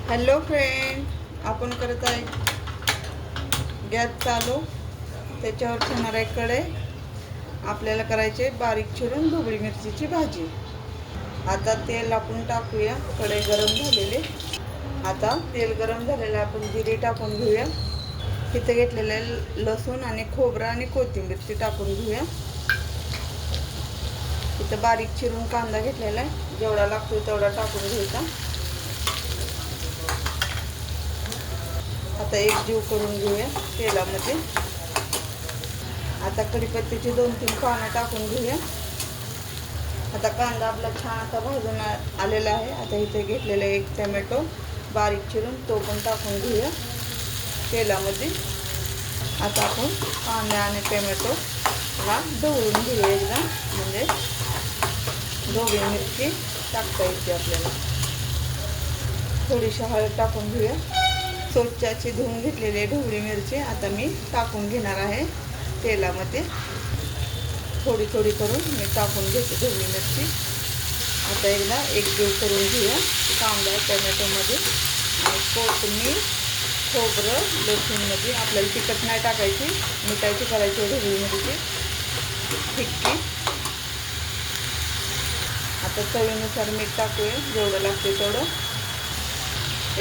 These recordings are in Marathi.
हॅलो फ्रेंड, आपण करत आहे गॅस चालू, त्याच्यावर ठेवणार आहे कढई. आपल्याला करायचे बारीक चिरून ढोबळी मिरचीची भाजी. आता तेल आपण टाकूया. कढई गरम झालेले. आता तेल गरम झालेलं, आपण जिरे टाकून घेऊया. इथं घेतलेलं आहे लसूण आणि खोबरं आणि कोथिंबीर, ती टाकून घेऊया. इथं बारीक चिरून कांदा घेतलेला आहे, जेवढा लागतो तेवढा टाकून घ्यायचा. आता एक जीव करून घेऊया तेलामध्ये. आता कढीपत्त्याची 2-3 पानं टाकून घेऊया. आता कांदा आपला छान असा भाजून आलेला आहे. आता इथे घेतलेला एक टोमॅटो बारीक चिरून, तो पण टाकून घेऊया तेलामध्ये. आता आपण कांदा आणि टोमॅटोला ढवळून घेऊया एकदा, म्हणजे ढोबळी मिरची टाकता येते आपल्याला. थोडीशी हळद टाकून घेऊया. स्वच्छाची धुवून घेतलेली ढोबळी मिरची आता मी टाकून घेणार आहे तेलामध्ये. थोडी थोडी करून मी टाकून घेते ढोबळी मिरची. आता एकदा एकजीव करून घेऊया कांदा टोमॅटोमध्ये आणि कोथिंबीर, खोबरं, लसूणमध्ये. आपल्याला तिखट नाही टाकायची, मिठाची करायची ढोबळी मिरची फिक्की. आता चवीनुसार मीठ टाकूया, जेवढं लागते तेवढं.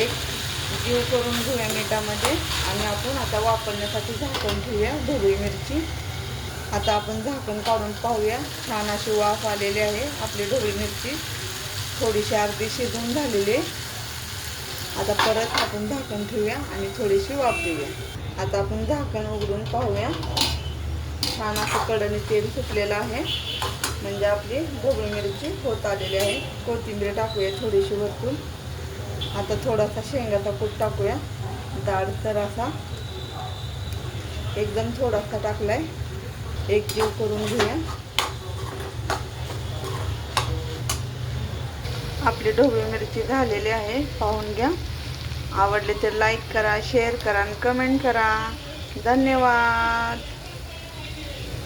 एक जीव करून घेऊया मिठामध्ये आणि आपण आता वापरण्यासाठी झाकण ठेवूया ढोबळी मिरची. आता आपण झाकण काढून पाहूया. छान अशी वाफ आलेली आहे आपली ढोबळी मिरची. थोडीशी अर्धी शिजून झालेली. आता परत आपण झाकण ठेवूया आणि थोडीशी वाफ देऊया. आता आपण झाकण उघडून पाहूया. छान असं कडेने तेल सुटलेलं आहे, म्हणजे आपली ढोबळी मिरची होत आलेली आहे. कोथिंबीर टाकूया थोडीशी वरतून. आता थोडासा शेंगाचा कूट टाकूया, जाडसर असा, एकदम थोडासा टाकलाय. एक जीव करून घेऊया. आपली ढोबळी मिरची झालेली आहे, पाहून घ्या. आवडले तर लाईक करा, शेअर करा आणि कमेंट करा. धन्यवाद.